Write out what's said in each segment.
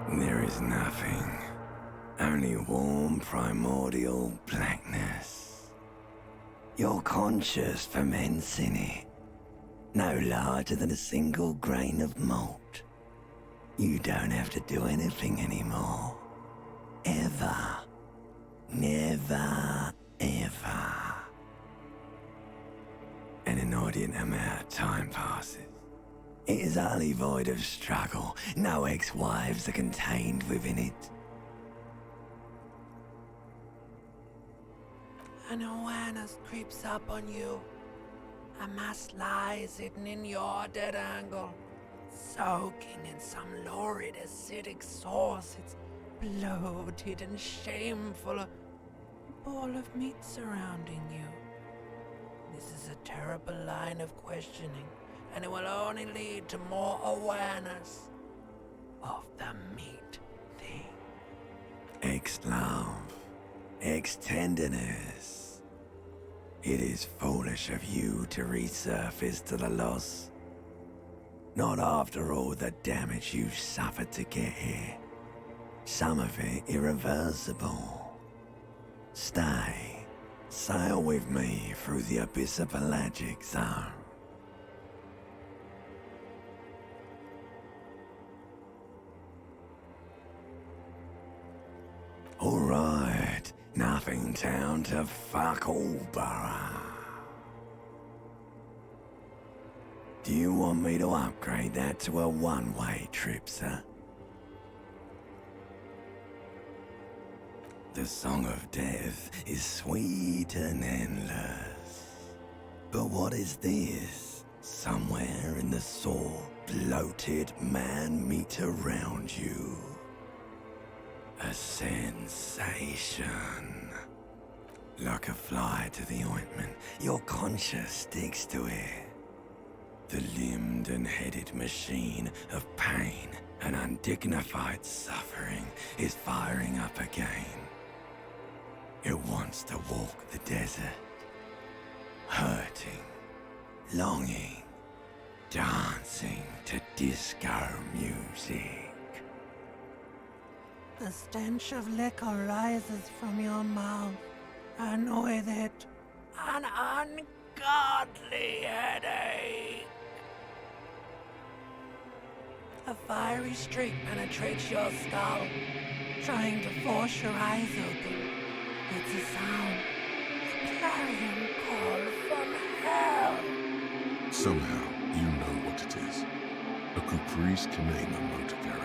There is nothing. Only warm primordial blackness. Your conscious ferments in it. No larger than a single grain of malt. You don't have to do anything anymore. Ever. Never, ever. An inordinate amount of time passes. It is utterly void of struggle. No ex-wives are contained within it. An awareness creeps up on you. A mass lies hidden in your dead angle, soaking in some lurid acidic sauce. It's bloated and shameful, a ball of meat surrounding you. This is a terrible line of questioning, and it will only lead to more awareness of the meat thing. Ex-love, ex-tenderness. It is foolish of you to resurface to the loss. Not after all the damage you've suffered to get here. Some of it irreversible. Stay. Sail with me through the abyss of pelagic zone. Alright, nothing town to fuck all borough. Do you want me to upgrade that to a one-way trip, sir? The song of death is sweet and endless. But what is this? Somewhere in the sore, bloated man meet around you. A sensation. Like a fly to the ointment, your conscience sticks to it. The limbed and headed machine of pain and undignified suffering is firing up again. It wants to walk the desert, hurting, longing, dancing to disco music. The stench of liquor rises from your mouth, and with it, an ungodly headache. A fiery streak penetrates your skull, trying to force your eyes open. It's a sound, a clarion call from hell. Somehow, you know what it is. A Caprice Canema motor carriage.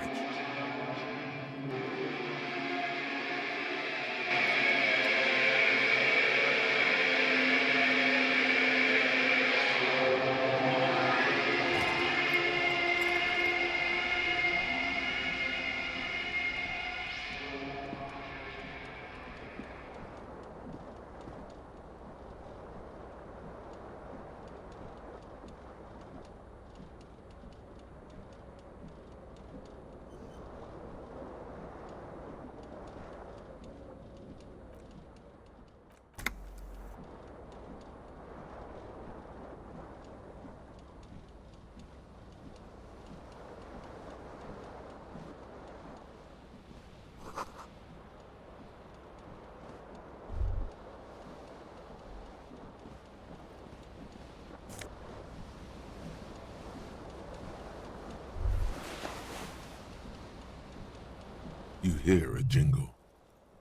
You hear a jingle.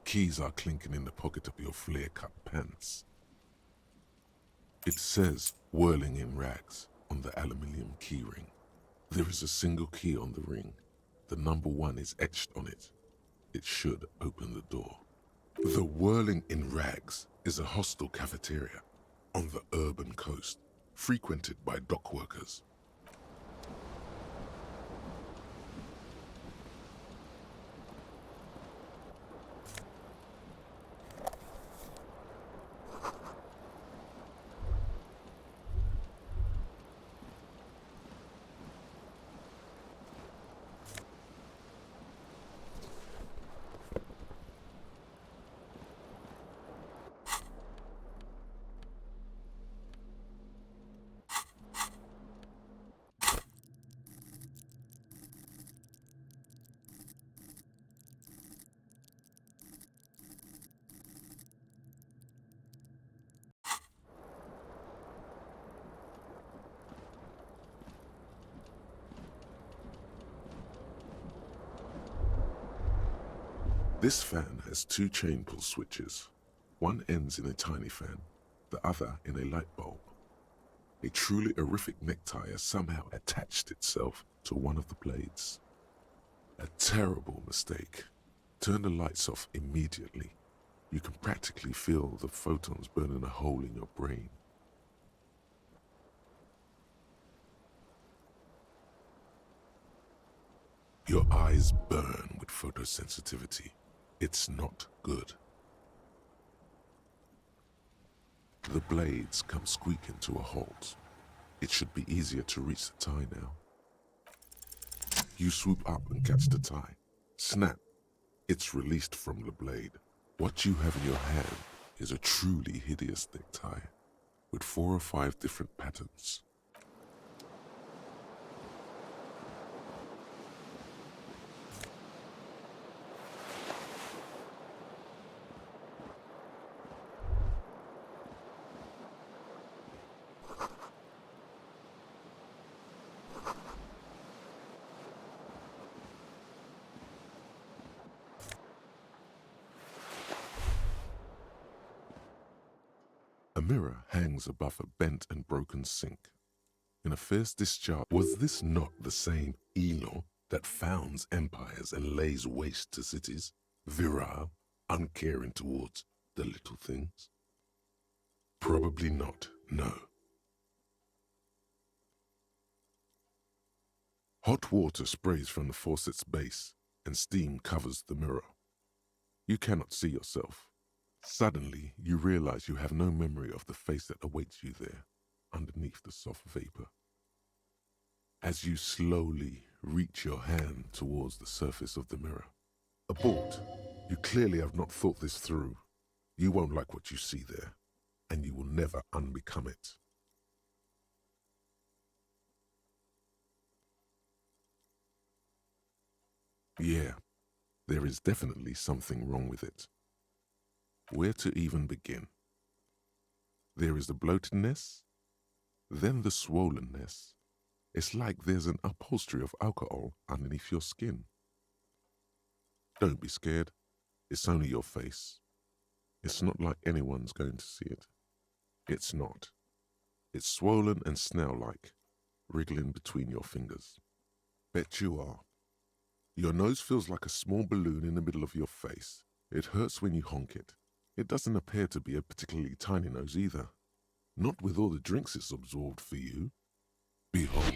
Keys are clinking in the pocket of your flare-cut pants. It says, whirling in rags, on the aluminium keyring. There is a single key on the ring. The number 1 is etched on it. It should open the door. The whirling in rags is a hostel cafeteria on the urban coast, frequented by dock workers. This fan has two chain pull switches. One ends in a tiny fan, the other in a light bulb. A truly horrific necktie has somehow attached itself to one of the blades. A terrible mistake. Turn the lights off immediately. You can practically feel the photons burning a hole in your brain. Your eyes burn with photosensitivity. It's not good. The blades come squeaking to a halt. It should be easier to reach the tie now. You swoop up and catch the tie. Snap! It's released from the blade. What you have in your hand is a truly hideous necktie with 4 or 5 different patterns. A mirror hangs above a bent and broken sink. In a fierce discharge, was this not the same Elo that founds empires and lays waste to cities, virile, uncaring towards the little things? Probably not, no. Hot water sprays from the faucet's base, and steam covers the mirror. You cannot see yourself. Suddenly, you realize you have no memory of the face that awaits you there, underneath the soft vapor. As you slowly reach your hand towards the surface of the mirror. Abort. You clearly have not thought this through. You won't like what you see there, and you will never unbecome it. Yeah, there is definitely something wrong with it. Where to even begin? There is the bloatedness, then the swollenness. It's like there's an upholstery of alcohol underneath your skin. Don't be scared. It's only your face. It's not like anyone's going to see it. It's not. It's swollen and snail-like, wriggling between your fingers. Bet you are. Your nose feels like a small balloon in the middle of your face. It hurts when you honk it. It doesn't appear to be a particularly tiny nose either. Not with all the drinks it's absorbed for you. Behold.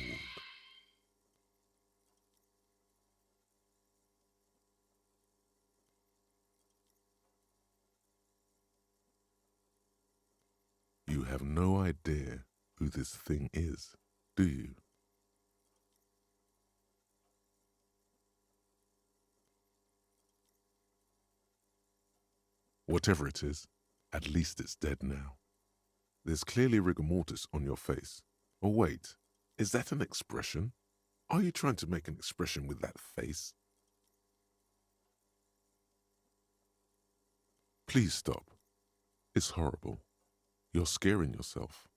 You have no idea who this thing is, do you? Whatever it is, at least it's dead now. There's clearly rigor mortis on your face. Oh wait, is that an expression? Are you trying to make an expression with that face? Please stop. It's horrible. You're scaring yourself.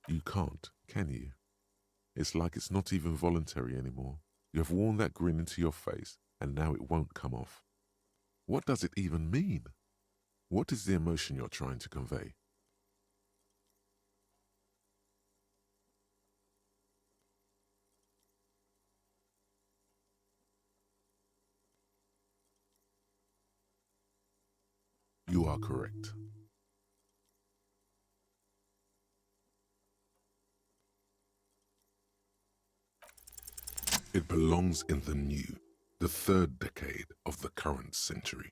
You can't, can you? It's like it's not even voluntary anymore. You have worn that grin into your face, and now it won't come off. What does it even mean? What is the emotion you're trying to convey? You are correct. It belongs in the new, the 3rd decade of the current century.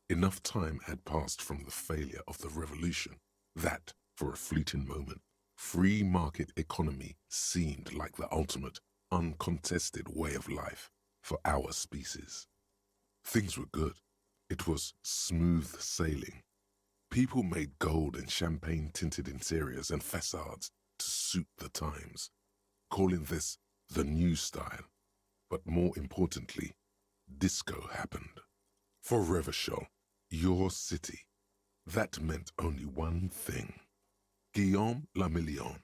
Enough time had passed from the failure of the revolution that, for a fleeting moment, free market economy seemed like the ultimate, uncontested way of life for our species. Things were good. It was smooth sailing. People made gold and champagne-tinted interiors and facades to suit the times, calling this the new style. But more importantly, disco happened. For Revachol, your city, that meant only one thing. Guillaume la Million.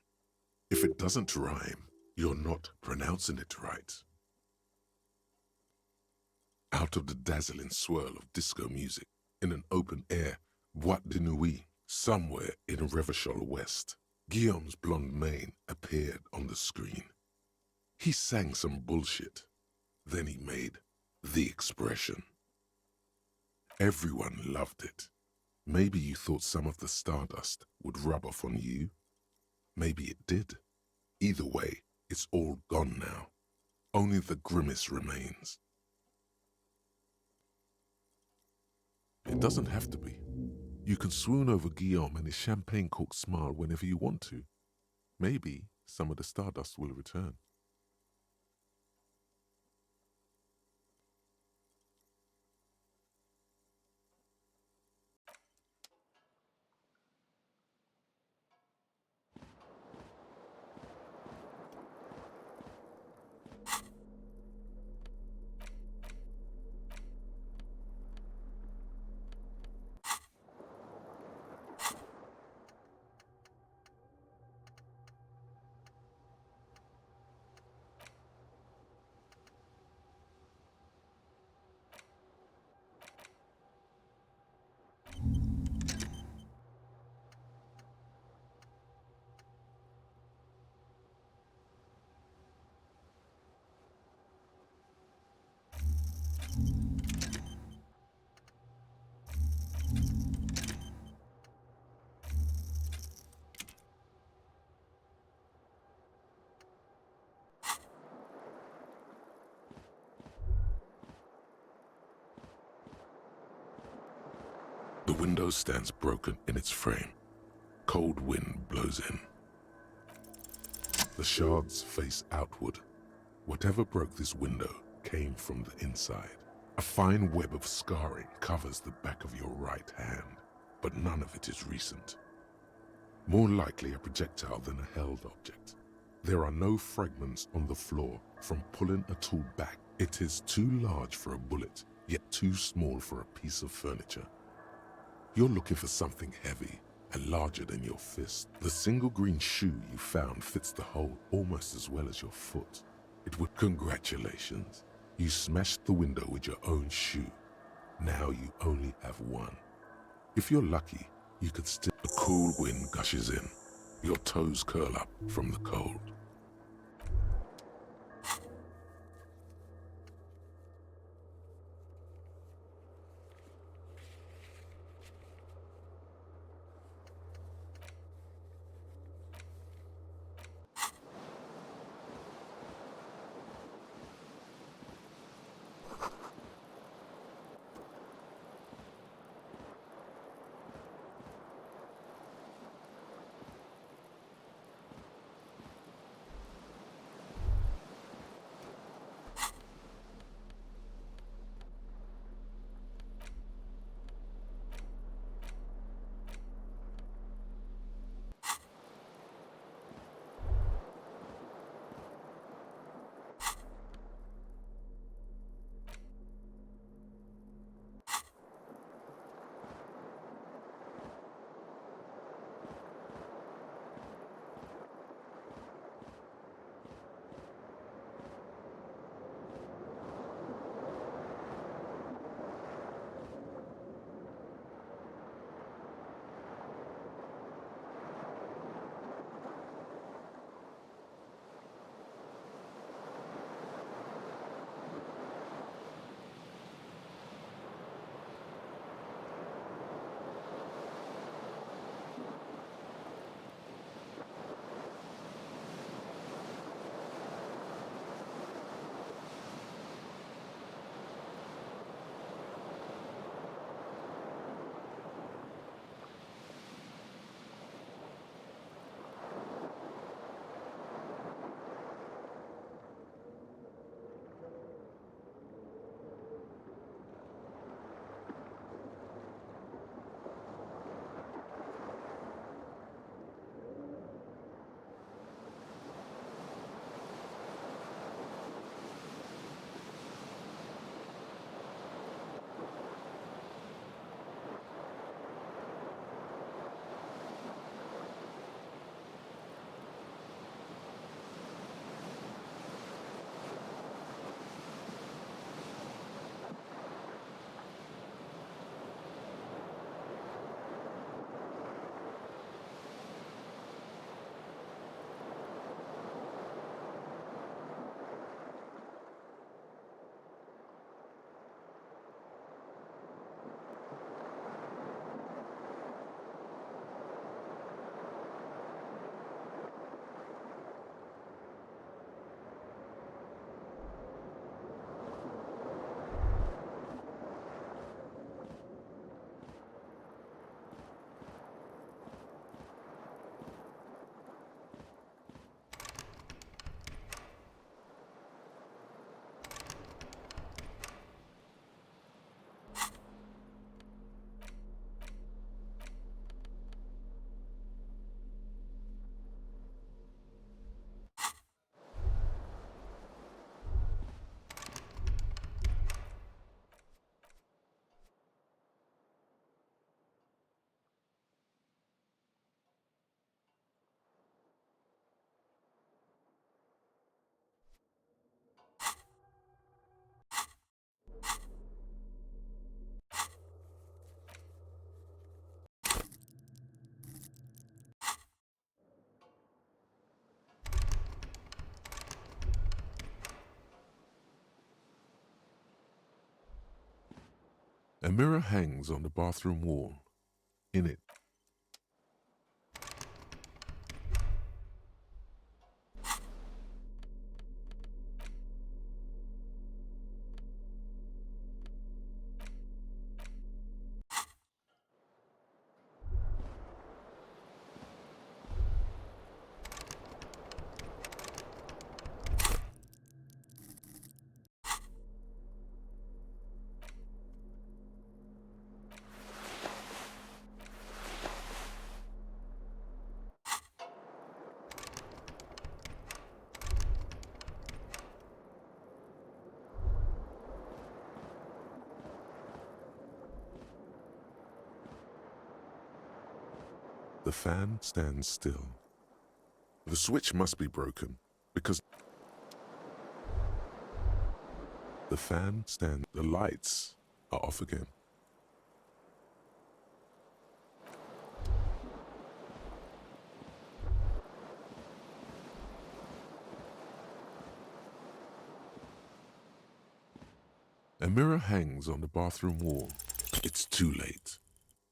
If it doesn't rhyme, you're not pronouncing it right. Out out of the dazzling swirl of disco music, in an open-air boîte de nuit somewhere in Revachol West, Guillaume's blonde mane appeared on the screen. He sang some bullshit. Then he made the expression. Everyone loved it. Maybe you thought some of the stardust would rub off on you. Maybe it did. Either way, it's all gone now. Only the grimace remains. It doesn't have to be. You can swoon over Guillaume and his champagne-corked smile whenever you want to. Maybe some of the stardust will return. The window stands broken in its frame. Cold wind blows in. The shards face outward. Whatever broke this window came from the inside. A fine web of scarring covers the back of your right hand, but none of it is recent. More likely a projectile than a held object. There are no fragments on the floor from pulling a tool back. It is too large for a bullet, yet too small for a piece of furniture. You're looking for something heavy and larger than your fist. The single green shoe you found fits the hole almost as well as your foot. It would congratulations. You smashed the window with your own shoe. Now you only have one. If you're lucky, you could still... A cool wind gushes in. Your toes curl up from the cold. A mirror hangs on the bathroom wall. In it, the fan stands still. The switch must be broken because the lights are off again. A mirror hangs on the bathroom wall. It's too late.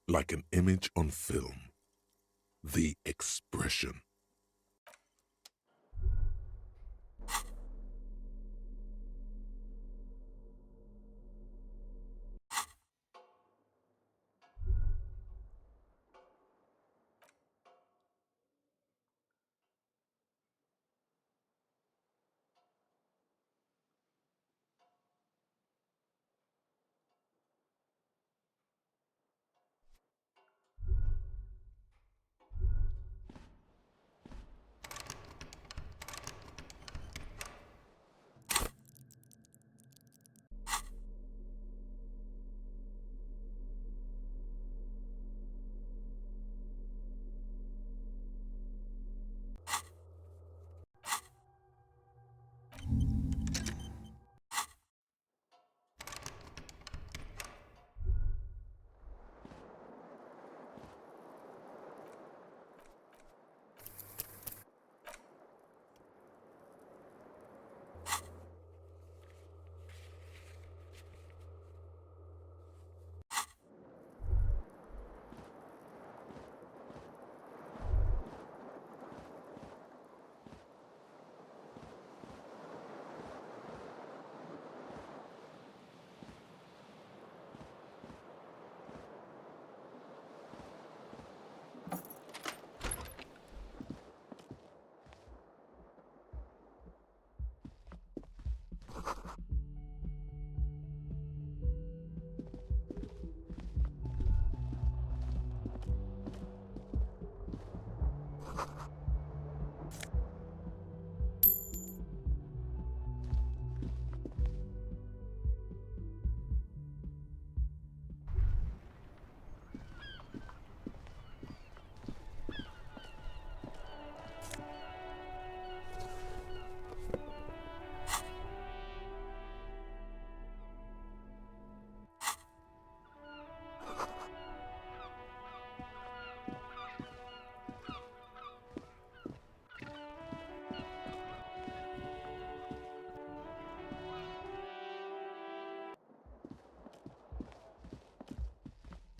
Like an image on film. The expression.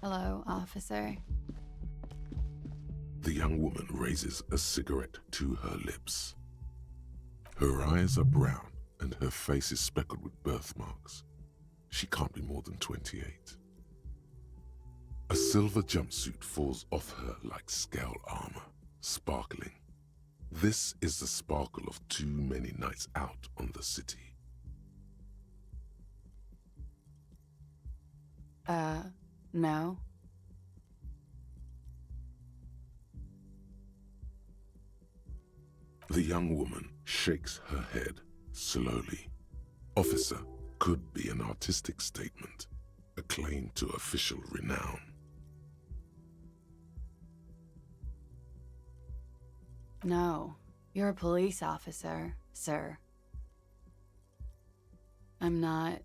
Hello, officer. The young woman raises a cigarette to her lips. Her eyes are brown and her face is speckled with birthmarks. She can't be more than 28. A silver jumpsuit falls off her like scale armor, sparkling. This is the sparkle of too many nights out on the city. No. The young woman shakes her head slowly. Officer could be an artistic statement, a claim to official renown. No. You're a police officer, sir. I'm not.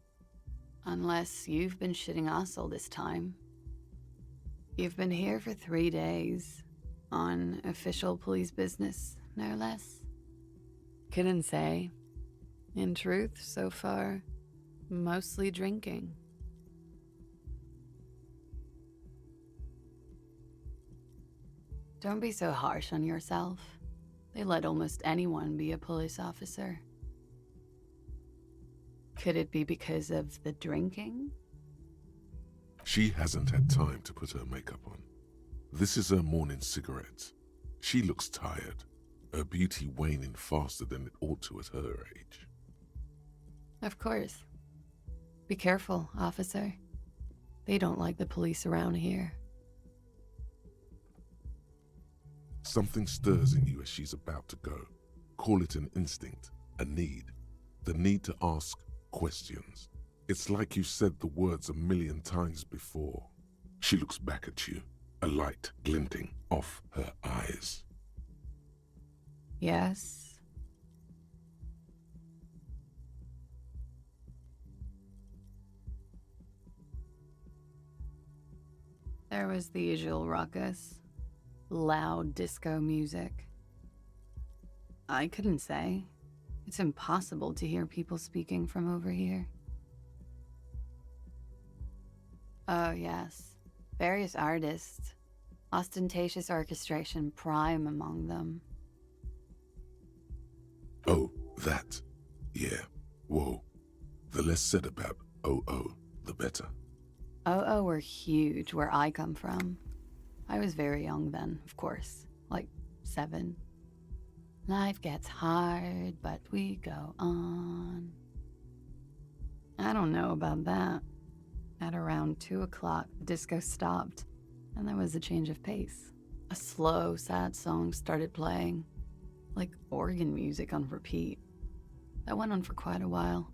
Unless you've been shitting us all this time. You've been here for 3 days. On official police business, no less. Couldn't say. In truth, so far, mostly drinking. Don't be so harsh on yourself. They let almost anyone be a police officer. Could it be because of the drinking? She hasn't had time to put her makeup on. This is her morning cigarette. She looks tired, her beauty waning faster than it ought to at her age. Of course. Be careful, officer. They don't like the police around here. Something stirs in you as she's about to go. Call it an instinct, a need. The need to ask questions. It's like you've said the words a million times before. She looks back at you, a light glinting off her eyes. Yes? There was the usual ruckus. Loud disco music. I couldn't say. It's impossible to hear people speaking from over here. Oh, yes. Various artists. Ostentatious orchestration prime among them. Oh, that. Yeah. Whoa. The less said about OO, the better. OO were huge where I come from. I was very young then, of course. Like 7. Life gets hard, but we go on. I don't know about that. At around 2 o'clock, the disco stopped, and there was a change of pace. A slow, sad song started playing, like organ music on repeat. That went on for quite a while.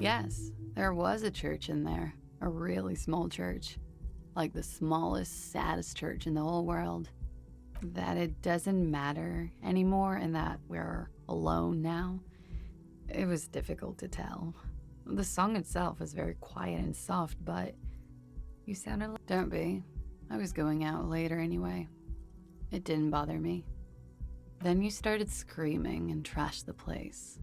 Yes, there was a church in there, a really small church, like the smallest, saddest church in the whole world. That it doesn't matter anymore and that we're alone now, it was difficult to tell. The song itself was very quiet and soft, but you sounded like... Don't be. I was going out later anyway. It didn't bother me. Then you started screaming and trashed the place.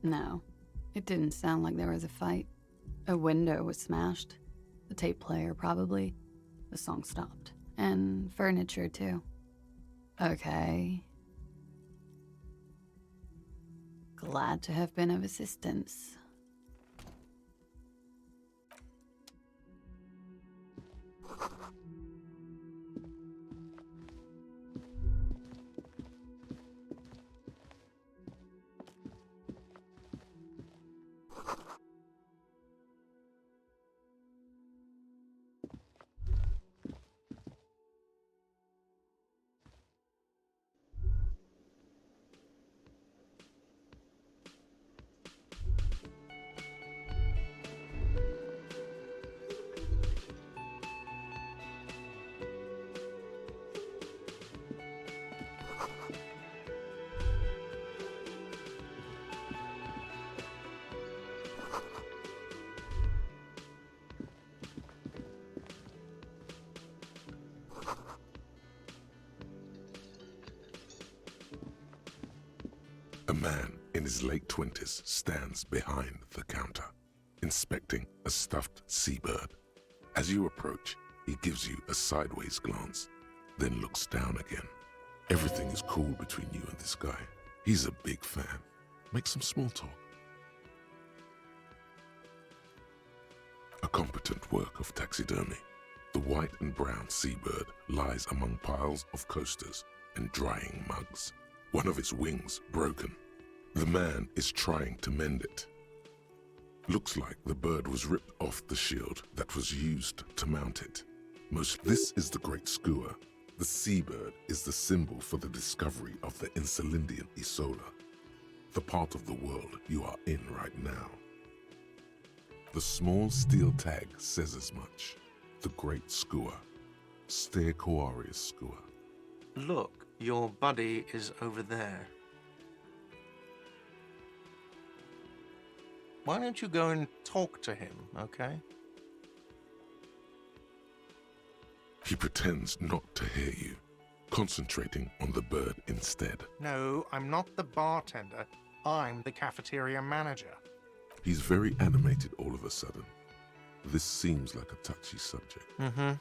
No, it didn't sound like there was a fight. A window was smashed. The tape player, probably. The song stopped. And furniture, too. Okay. Glad to have been of assistance. A man in his late 20s stands behind the counter, inspecting a stuffed seabird. As you approach, he gives you a sideways glance, then looks down again. Everything is cool between you and this guy. He's a big fan. Make some small talk. A competent work of taxidermy. The white and brown seabird lies among piles of coasters and drying mugs. One of its wings broken. The man is trying to mend it. Looks like the bird was ripped off the shield that was used to mount it. This is the great skua. The seabird is the symbol for the discovery of the Insulindian Isola, the part of the world you are in right now. The small steel tag says as much. The great skua. Stegosaurus skua. Look, your buddy is over there. Why don't you go and talk to him, okay? He pretends not to hear you, concentrating on the bird instead. No, I'm not the bartender. I'm the cafeteria manager. He's very animated all of a sudden. This seems like a touchy subject. Mm-hmm.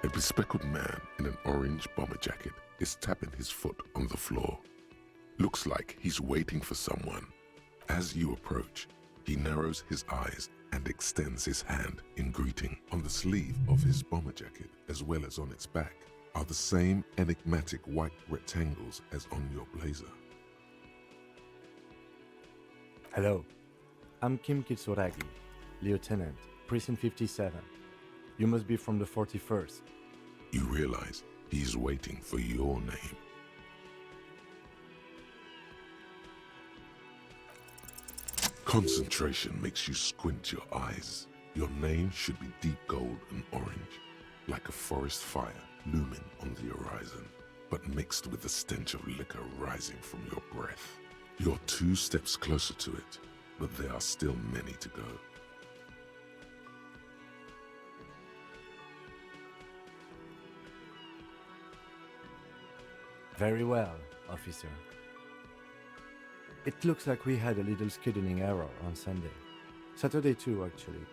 A bespectacled man in an orange bomber jacket is tapping his foot on the floor. Looks like he's waiting for someone. As you approach, he narrows his eyes and extends his hand in greeting. On the sleeve of his bomber jacket, as well as on its back, are the same enigmatic white rectangles as on your blazer. Hello, I'm Kim Kitsuragi, Lieutenant, Precinct 57. You must be from the 41st. You realize he's waiting for your name. Concentration makes you squint your eyes. Your name should be deep gold and orange, like a forest fire looming on the horizon, but mixed with the stench of liquor rising from your breath. You're 2 steps closer to it, but there are still many to go. Very well, officer. It looks like we had a little scheduling error on Sunday. Saturday too, actually.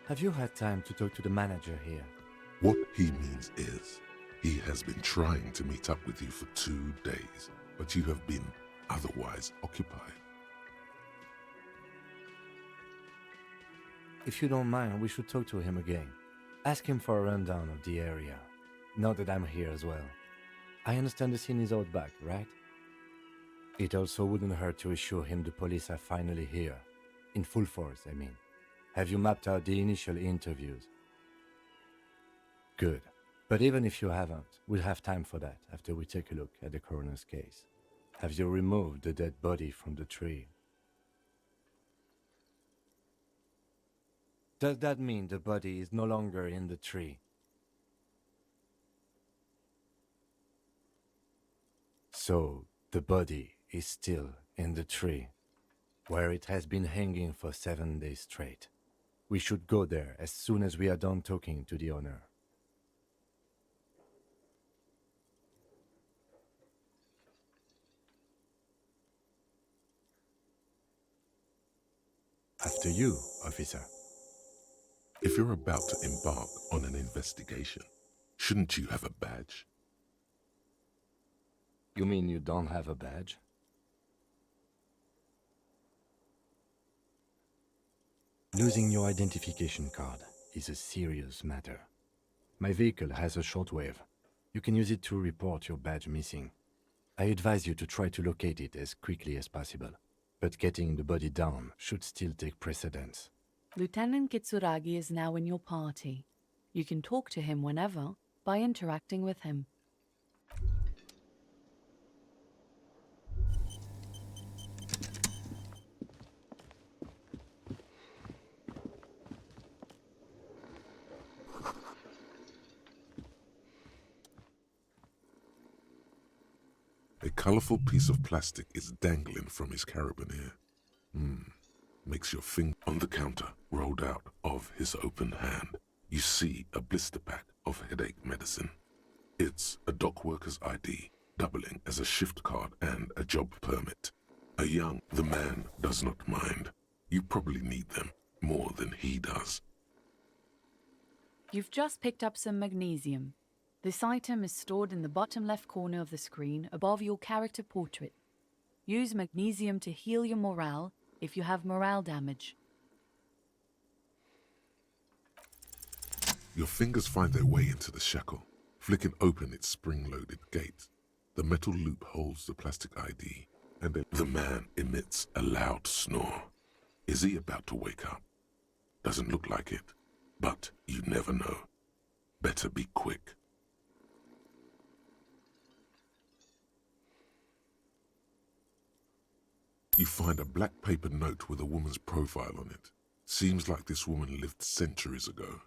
Have you had time to talk to the manager here? What he means is, he has been trying to meet up with you for 2 days, but you have been otherwise occupied. If you don't mind, we should talk to him again. Ask him for a rundown of the area. Now that I'm here as well. I understand the scene is out back, right? It also wouldn't hurt to assure him the police are finally here. In full force, I mean. Have you mapped out the initial interviews? Good. But even if you haven't, we'll have time for that after we take a look at the coroner's case. Have you removed the dead body from the tree? Does that mean the body is no longer in the tree? So, the body is still in the tree, where it has been hanging for 7 days straight. We should go there as soon as we are done talking to the owner. After you, officer. If you're about to embark on an investigation, shouldn't you have a badge? You mean you don't have a badge? Losing your identification card is a serious matter. My vehicle has a shortwave. You can use it to report your badge missing. I advise you to try to locate it as quickly as possible, but getting the body down should still take precedence. Lieutenant Kitsuragi is now in your party. You can talk to him whenever by interacting with him. A colorful piece of plastic is dangling from his carabiner. Makes your finger on the counter rolled out of his open hand. You see a blister pack of headache medicine. It's a dock worker's ID, doubling as a shift card and a job permit. The man does not mind. You probably need them more than he does. You've just picked up some magnesium. This item is stored in the bottom left corner of the screen above your character portrait. Use magnesium to heal your morale if you have morale damage. Your fingers find their way into the shackle, flicking open its spring-loaded gate. The metal loop holds the plastic ID, and then the man emits a loud snore. Is he about to wake up? Doesn't look like it, but you never know. Better be quick. You find a black paper note with a woman's profile on it. Seems like this woman lived centuries ago.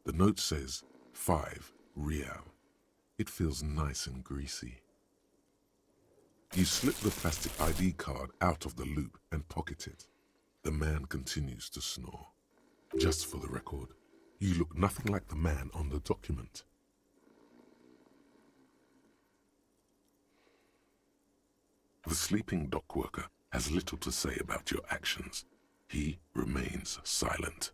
The note says 5 Real. It feels nice and greasy. You slip the plastic ID card out of the loop and pocket it. The man continues to snore. Just for the record, you look nothing like the man on the document. The sleeping dock worker has little to say about your actions. He remains silent.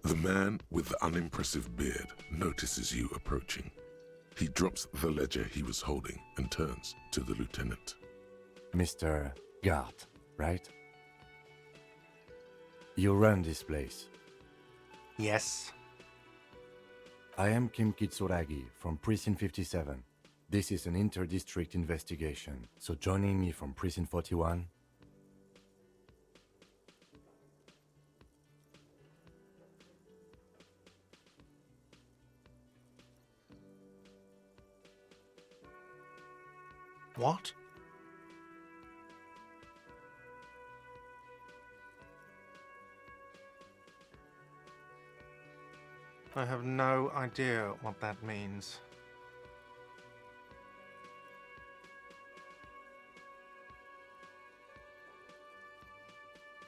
The man with the unimpressive beard notices you approaching. He drops the ledger he was holding and turns to the lieutenant. Mr. Gart, right? You run this place. Yes. I am Kim Kitsuragi from Precinct 57. This is an inter-district investigation, so joining me from Precinct 41. What? I have no idea what that means.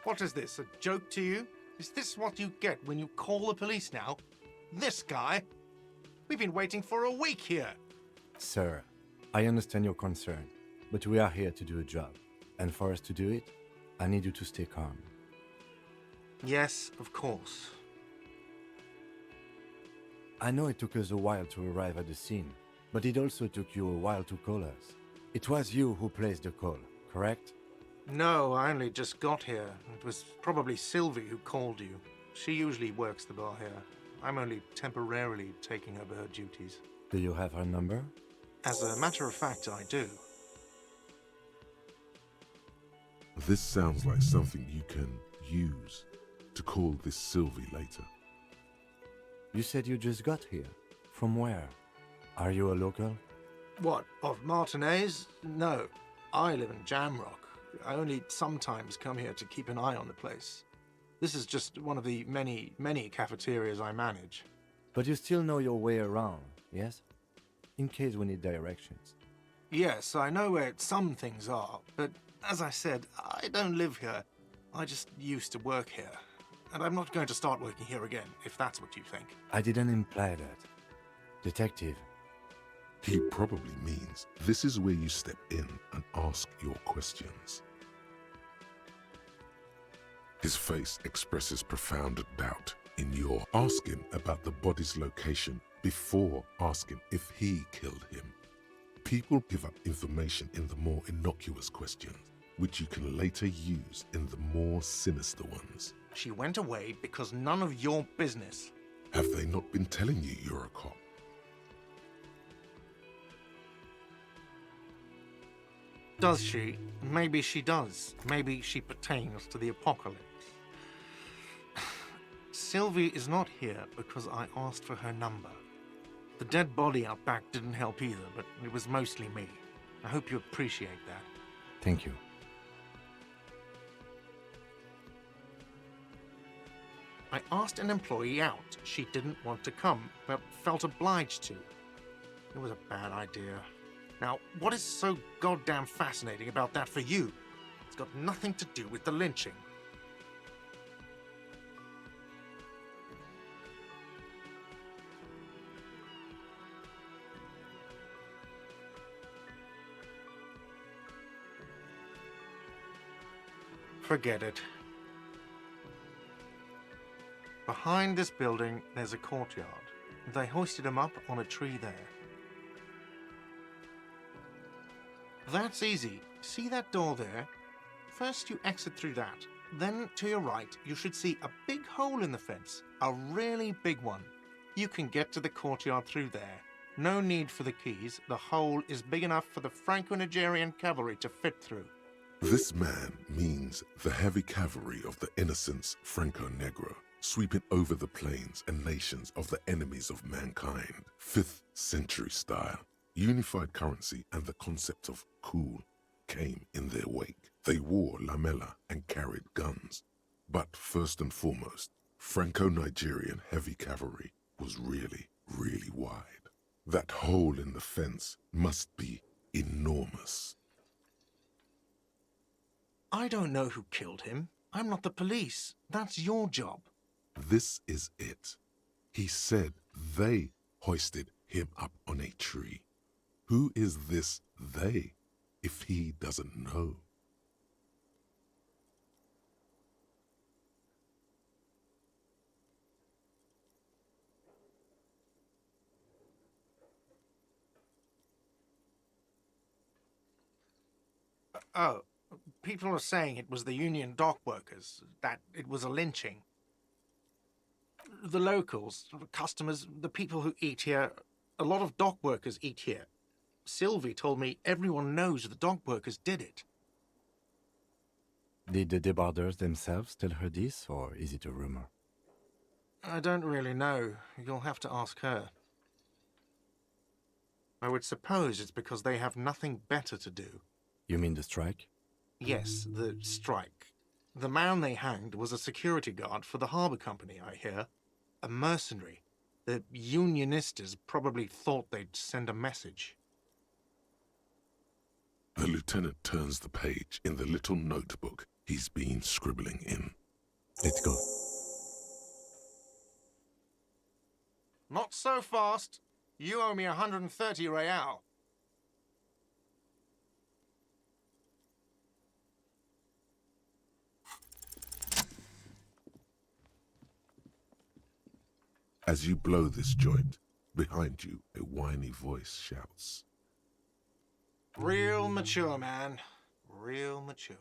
What is this, a joke to you? Is this what you get when you call the police now? This guy? We've been waiting for a week here. Sir, I understand your concern, but we are here to do a job. And for us to do it, I need you to stay calm. Yes, of course. I know it took us a while to arrive at the scene, but it also took you a while to call us. It was you who placed the call, correct? No, I only just got here. It was probably Sylvie who called you. She usually works the bar here. I'm only temporarily taking over her duties. Do you have her number? As a matter of fact, I do. This sounds like something you can use to call this Sylvie later. You said you just got here. From where? Are you a local? What, of Martinez? No. I live in Jamrock. I only sometimes come here to keep an eye on the place. This is just one of the many, many cafeterias I manage. But you still know your way around, yes? In case we need directions. Yes, I know where some things are, but as I said, I don't live here. I just used to work here. And I'm not going to start working here again, if that's what you think. I didn't imply that. Detective. He probably means this is where you step in and ask your questions. His face expresses profound doubt in your asking about the body's location before asking if he killed him. People give up information in the more innocuous questions, which you can later use in the more sinister ones. She went away because none of your business. Have they not been telling you you're a cop? Does she? Maybe she does. Maybe she pertains to the apocalypse. Sylvie is not here because I asked for her number. The dead body out back didn't help either, but it was mostly me. I hope you appreciate that. Thank you. I asked an employee out. She didn't want to come, but felt obliged to. It was a bad idea. Now, what is so goddamn fascinating about that for you? It's got nothing to do with the lynching. Forget it. Behind this building, there's a courtyard. They hoisted him up on a tree there. That's easy. See that door there? First you exit through that. Then, to your right, you should see a big hole in the fence. A really big one. You can get to the courtyard through there. No need for the keys. The hole is big enough for the Franco-Nigerian cavalry to fit through. This man means the heavy cavalry of the innocents Franco-Negro, sweeping over the plains and nations of the enemies of mankind. 5th century style. Unified currency and the concept of cool came in their wake. They wore lamella and carried guns. But first and foremost, Franco-Nigerian heavy cavalry was really, really wide. That hole in the fence must be enormous. I don't know who killed him. I'm not the police. That's your job. This is it. He said they hoisted him up on a tree. Who is this they, if he doesn't know? Oh, people are saying it was the union dock workers, that it was a lynching. The locals, the customers, the people who eat here, a lot of dock workers eat here. Sylvie told me everyone knows the dock workers did it. Did the debarders themselves tell her this, or is it a rumor? I don't really know. You'll have to ask her. I would suppose it's because they have nothing better to do. You mean the strike? Yes, the strike. The man they hanged was a security guard for the harbour company, I hear. A mercenary. The unionistas probably thought they'd send a message. The lieutenant turns the page in the little notebook he's been scribbling in. Let's go. Not so fast. You owe me 130 real. As you blow this joint, behind you a whiny voice shouts. Real mature, man. Real mature.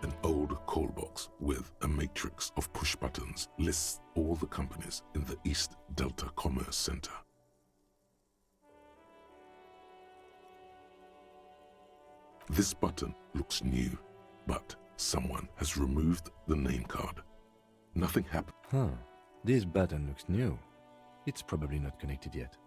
An old call box with a matrix of push buttons lists all the companies in the East Delta Commerce Center. This button looks new, but someone has removed the name card. Nothing happened. Huh. This button looks new. It's probably not connected yet.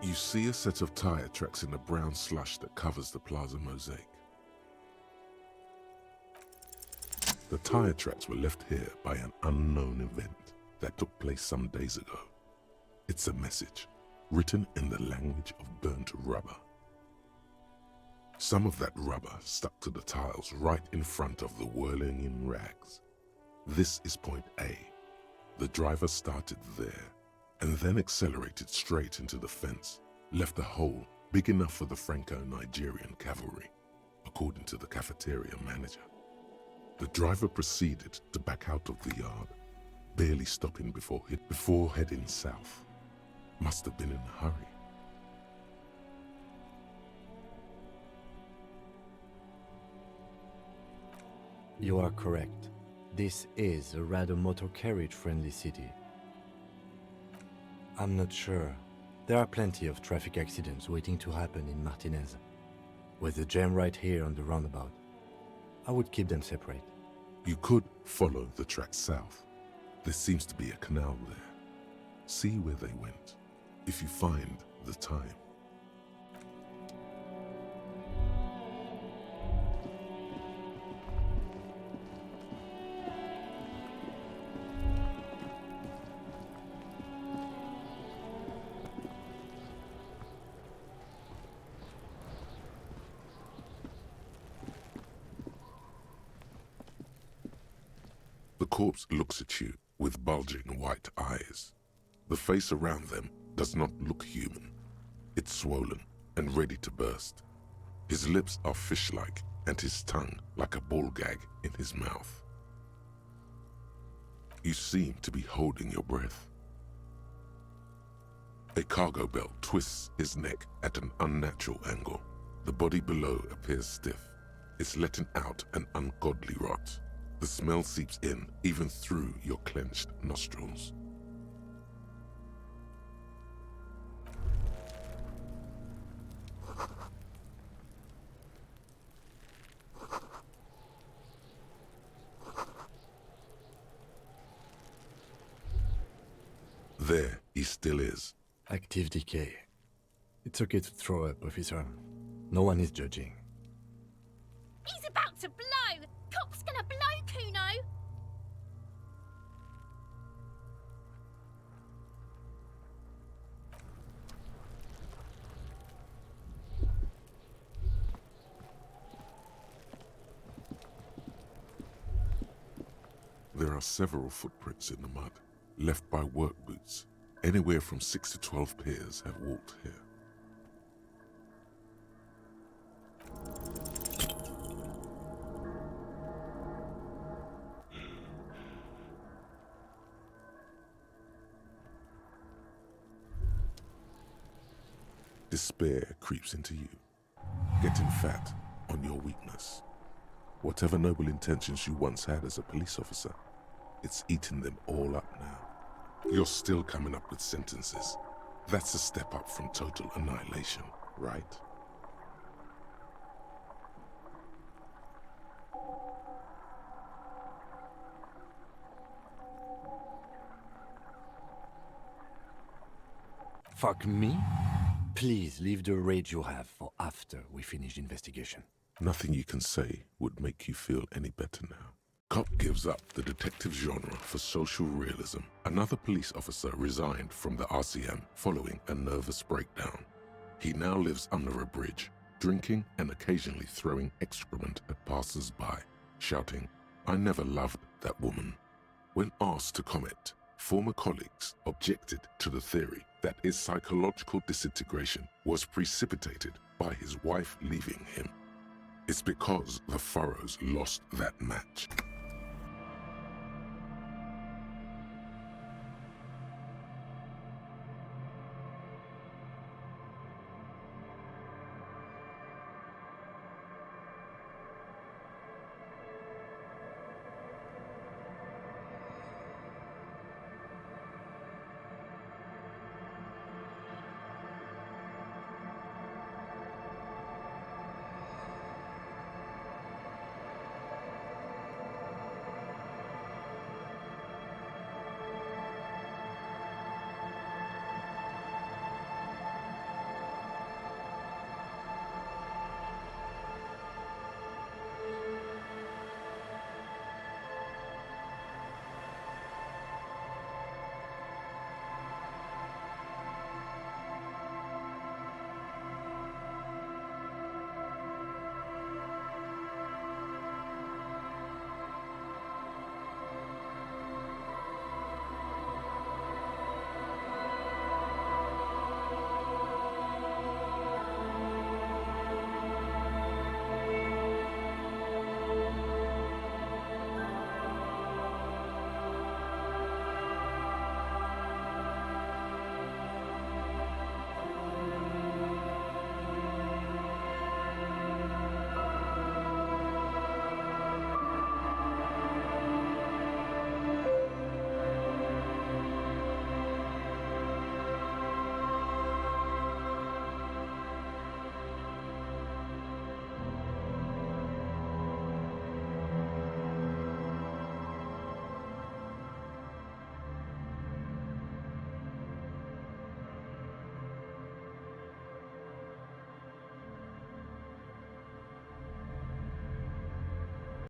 You see a set of tire tracks in the brown slush that covers the plaza mosaic. The tire tracks were left here by an unknown event that took place some days ago. It's a message, written in the language of burnt rubber. Some of that rubber stuck to the tiles right in front of the whirling in rags. This is point A. The driver started there, and then accelerated straight into the fence, left a hole big enough for the Franco-Nigerian cavalry, according to the cafeteria manager. The driver proceeded to back out of the yard, barely stopping before heading south. Must have been in a hurry. You are correct. This is a rather motor carriage-friendly city. I'm not sure. There are plenty of traffic accidents waiting to happen in Martinez. With a jam right here on the roundabout, I would keep them separate. You could follow the track south. There seems to be a canal there. See where they went, if you find the time. The corpse looks at you with bulging white eyes. The face around them does not look human. It's swollen and ready to burst. His lips are fish-like and his tongue like a ball gag in his mouth. You seem to be holding your breath. A cargo belt twists his neck at an unnatural angle. The body below appears stiff. It's letting out an ungodly rot. The smell seeps in even through your clenched nostrils. There he still is. Active decay. It's okay to throw up, officer. No one is judging. He's about to blow! Cop's gonna blow, Kuno! There are several footprints in the mud, left by work boots. Anywhere from 6 to 12 pairs have walked here. Despair creeps into you, getting fat on your weakness. Whatever noble intentions you once had as a police officer, it's eating them all up now. You're still coming up with sentences. That's a step up from total annihilation, right? Fuck me? Please leave the rage you have for after we finish the investigation. Nothing you can say would make you feel any better now. Cop gives up the detective genre for social realism. Another police officer resigned from the RCM following a nervous breakdown. He now lives under a bridge, drinking and occasionally throwing excrement at passers-by, shouting, "I never loved that woman." When asked to comment, former colleagues objected to the theory that his psychological disintegration was precipitated by his wife leaving him. It's because the Furrows lost that match.